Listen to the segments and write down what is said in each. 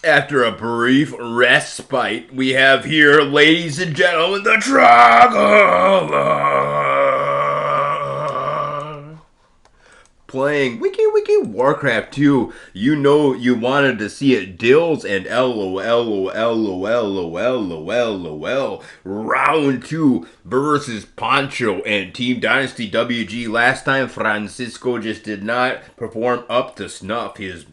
After a brief respite, we have here, ladies and gentlemen, the Trogger playing Wiki Warcraft 2. You know you wanted to see it. Dills and LOLLOLOLOL round 2 versus Pancho and Team Dynasty WG. Last time Francisco just did not perform up to snuff. His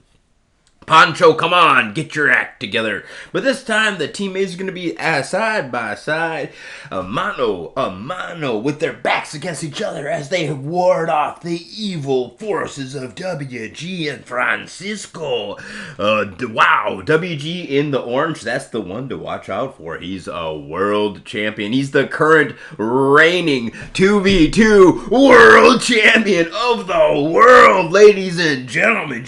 Pancho, come on, get your act together. But this time, the teammates are going to be side by side, a mano, with their backs against each other as they ward off the evil forces of WG and Francisco. Wow, WG in the orange, that's the one to watch out for. He's a world champion. He's the current reigning 2v2 world champion of the world, ladies and gentlemen.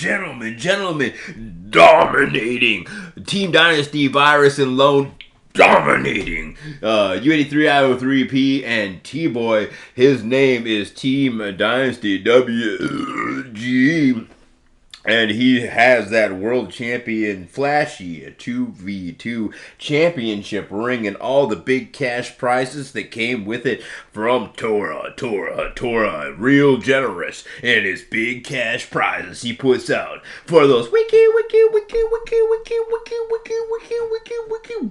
Dominating Team Dynasty Virus and Lone, dominating U83I03P and T-Boy. His name is Team Dynasty WG, and he has that world champion flashy 2v2 championship ring and all the big cash prizes that came with it from Tora. Real generous in his big cash prizes he puts out for those wiki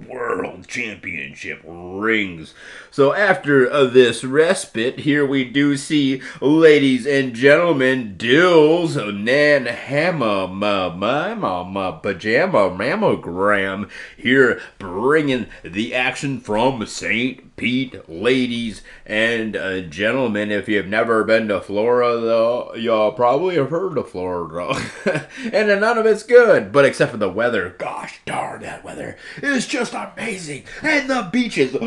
world championship rings. So after this respite, here we do see, ladies and gentlemen, Dill's Nan Hamma Pajama Mammogram here, bringing the action from St. Pete, ladies and gentlemen. If you've never been to Florida, y'all probably have heard of Florida. And none of it's good, but except for the weather. Gosh darn, that weather is just amazing. And the beaches.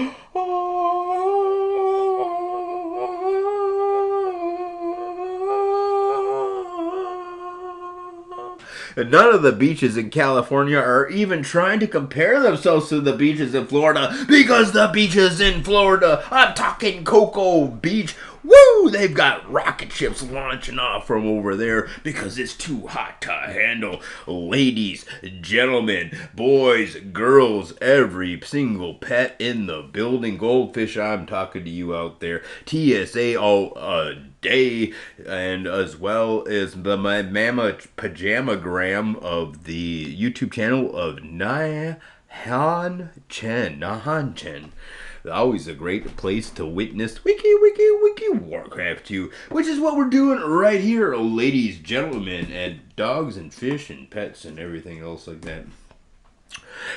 None of the beaches in California are even trying to compare themselves to the beaches in Florida, because the beaches in Florida, I'm talking Cocoa Beach, woo, they've got rocket ships launching off from over there because it's too hot to handle. Ladies, gentlemen, boys, girls, every single pet in the building. Goldfish, I'm talking to you out there. TSA all day, and as well as the Mama Pajamagram of the YouTube channel of Nahan Chen. Always a great place to witness Wiki Warcraft 2, which is what we're doing right here, ladies, gentlemen, and dogs and fish and pets and everything else like that.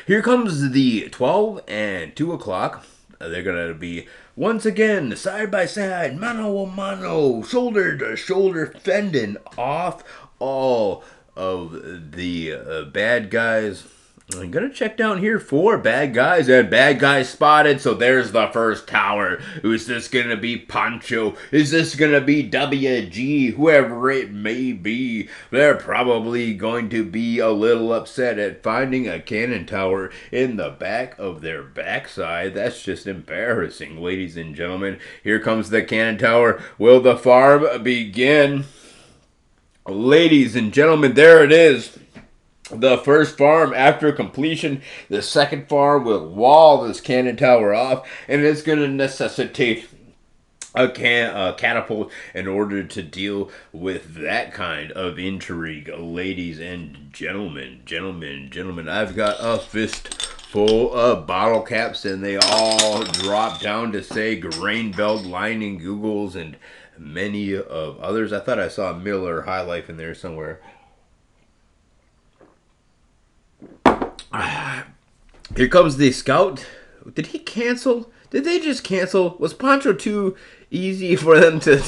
Here comes the 12 and 2 o'clock. They're going to be once again side by side, mano a mano, shoulder to shoulder, fending off all of the bad guys. I'm going to check down here for bad guys, and bad guys spotted, so there's the first tower. Is this going to be Pancho? Is this going to be WG? Whoever it may be, they're probably going to be a little upset at finding a cannon tower in the back of their backside. That's just embarrassing, ladies and gentlemen. Here comes the cannon tower. Will the farm begin? Ladies and gentlemen, there it is. The first farm after completion. The second farm will wall this cannon tower off, and it's going to necessitate a catapult in order to deal with that kind of intrigue. Ladies and gentlemen, I've got a fist full of bottle caps, and they all drop down to say grain belt lining Googles and many of others. I thought I saw Miller High Life in there somewhere. Here comes the scout. Did he cancel? Did they just cancel? Was Pancho too easy for them to...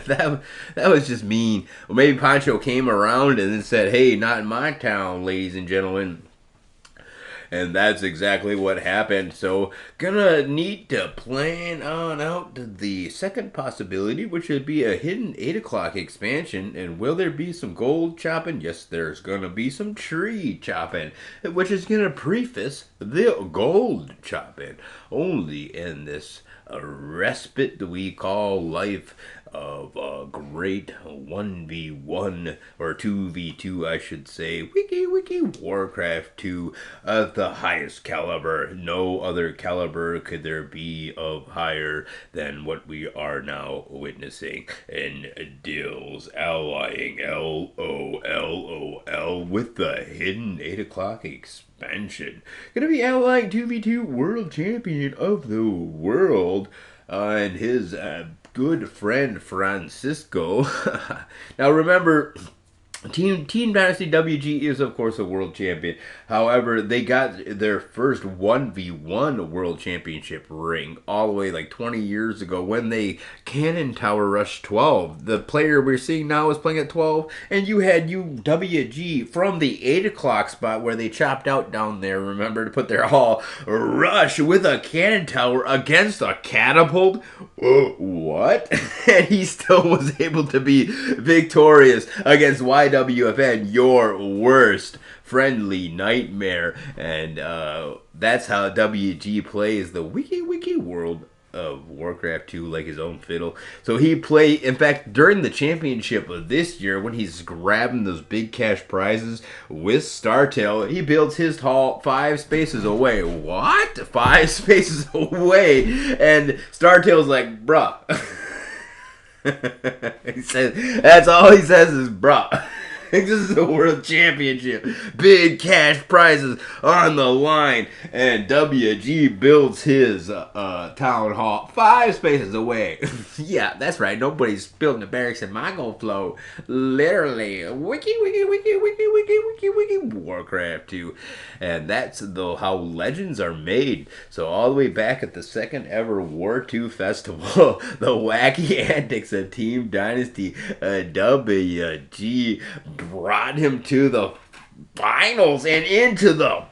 that was just mean. Or maybe Pancho came around and then said, hey, not in my town, ladies and gentlemen. And that's exactly what happened. So, gonna need to plan on out to the second possibility, which would be a hidden 8 o'clock expansion. And will there be some gold chopping? Yes, there's gonna be some tree chopping, which is gonna preface the gold chopping. Only in this respite that we call life. of a great 1v1 or 2v2, I should say, wiki Warcraft 2 of the highest caliber. No other caliber could there be of higher than what we are now witnessing. And dillls allying LOLLOL with the hidden 8 o'clock expansion. Gonna be allying 2v2 world champion of the world and his good friend Francisco. Now remember, Team Dynasty WG is, of course, a world champion. However, they got their first 1v1 world championship ring all the way like 20 years ago when they Cannon Tower Rush 12. The player we're seeing now is playing at 12, and you had UWG from the 8 o'clock spot where they chopped out down there, remember, to put their all rush with a Cannon Tower against a catapult? What? And he still was able to be victorious against YWFN, your worst friendly nightmare. And that's how WG plays the wiki world of Warcraft 2 like his own fiddle. So he played, in fact, during the championship of this year, when he's grabbing those big cash prizes with Startail, he builds his hall 5 spaces away. What? 5 spaces away? And Startail's like, bruh. He says, that's all he says is bruh. This is a world championship. Big cash prizes on the line. And WG builds his town hall 5 spaces away. Yeah, that's right. Nobody's building the barracks in my gold flow. Literally. Wiki Warcraft 2. And that's how legends are made. So all the way back at the second ever War 2 festival, the wacky antics of Team Dynasty WG brought him to the finals and into the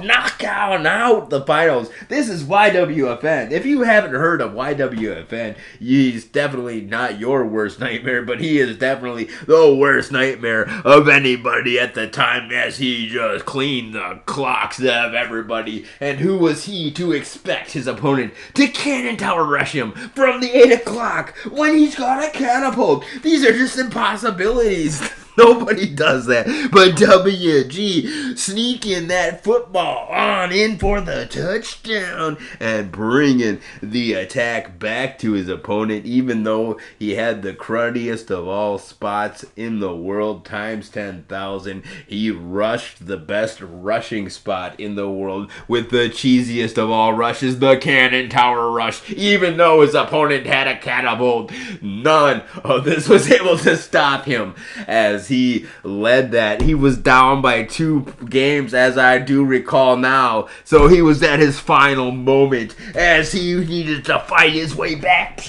knockout and out the finals. This is YWFN. If you haven't heard of YWFN, he's definitely not your worst nightmare, but he is definitely the worst nightmare of anybody at the time, as he just cleaned the clocks of everybody. And who was he to expect his opponent to Cannon Tower Rush him from the 8 o'clock when he's got a catapult? These are just impossibilities. Nobody does that. But WG sneaking that football on in for the touchdown and bringing the attack back to his opponent, even though he had the cruddiest of all spots in the world times 10,000. He rushed the best rushing spot in the world with the cheesiest of all rushes, the Cannon Tower Rush. Even though his opponent had a catapult, none of this was able to stop him as he led that. He was down by 2 games, as I do recall now. So he was at his final moment as he needed to fight his way back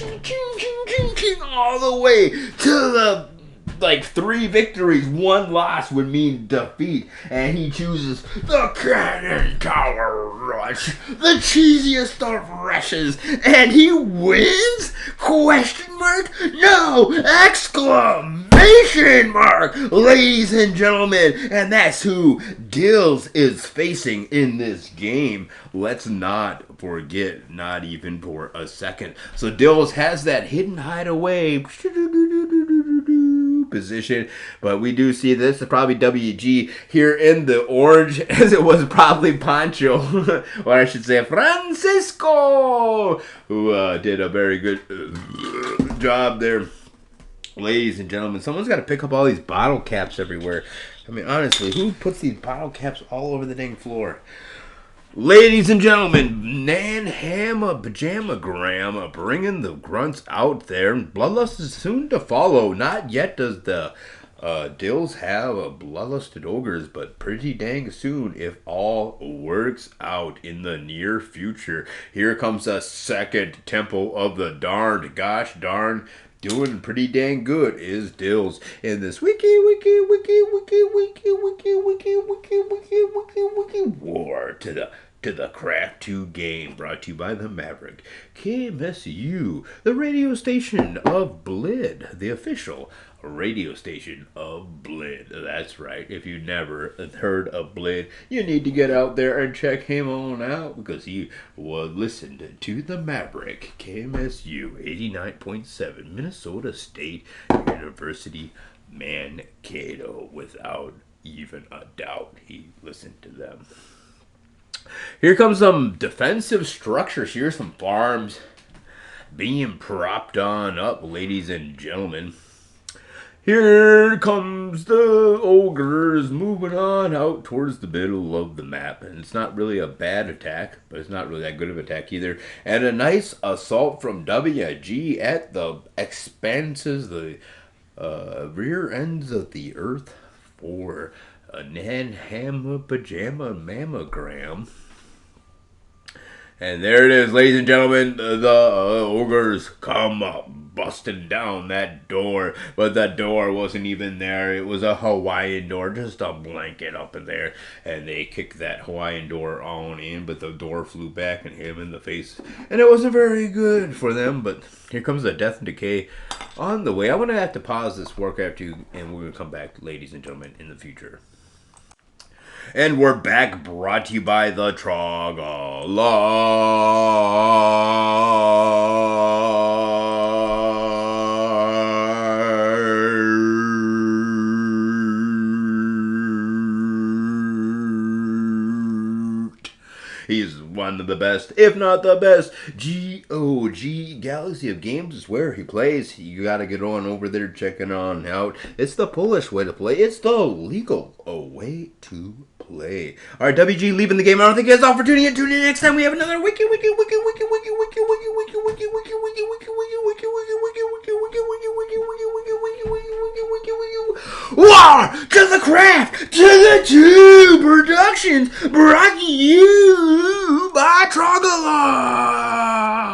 all the way to the 3 victories, 1 loss would mean defeat, and he chooses the Cannon Tower Rush, the cheesiest of rushes, and he wins? Question mark? No! Exclamation mark! Ladies and gentlemen, and that's who dillls is facing in this game. Let's not forget, not even for a second. So dillls has that hidden hideaway position, but we do see this is probably WG here in the orange, as it was probably Pancho, or I should say Francisco, who did a very good job there. Ladies and gentlemen, someone's got to pick up all these bottle caps everywhere. I mean, honestly, who puts these bottle caps all over the dang floor? Ladies and gentlemen, Nan Hamma Pajamagram bringing the grunts out there. Bloodlust is soon to follow. Not yet does the dillls have a bloodlusted ogres, but pretty dang soon if all works out in the near future. Here comes a second Temple of the Darned. Gosh darn, doing pretty dang good is dillls in this wiki war to the Craft 2 game, brought to you by the Maverick KMSU, the radio station of Blid, the official radio station of Blid. That's right. If you never heard of Blid, you need to get out there and check him on out because he was listened to the Maverick KMSU 89.7 Minnesota State University Mankato. Without even a doubt, he listened to them. Here comes some defensive structures. Here's some farms being propped on up, ladies and gentlemen. Here comes the ogres moving on out towards the middle of the map. And it's not really a bad attack, but it's not really that good of an attack either. And a nice assault from WG at the expanses, the rear ends of the earth for a Nan Hammer Pajama Mammogram. And there it is, ladies and gentlemen, the ogres come up, busting down that door. But the door wasn't even there. It was a Hawaiian door, just a blanket up in there. And they kicked that Hawaiian door on in, but the door flew back and hit him in the face. And it wasn't very good for them, but here comes the Death and Decay on the way. I'm going to have to pause this Warcraft 2, and we're going to come back, ladies and gentlemen, in the future. And we're back, brought to you by the He's one of the best, if not the best. GOG Galaxy of Games is where he plays. You gotta get on over there checking on out. It's the Polish way to play. It's the legal way to play. All right, WG leaving the game. I don't think he has opportunity to tune in next time. We have another wiki. War to the craft, to the two productions, brought to you by Trogala.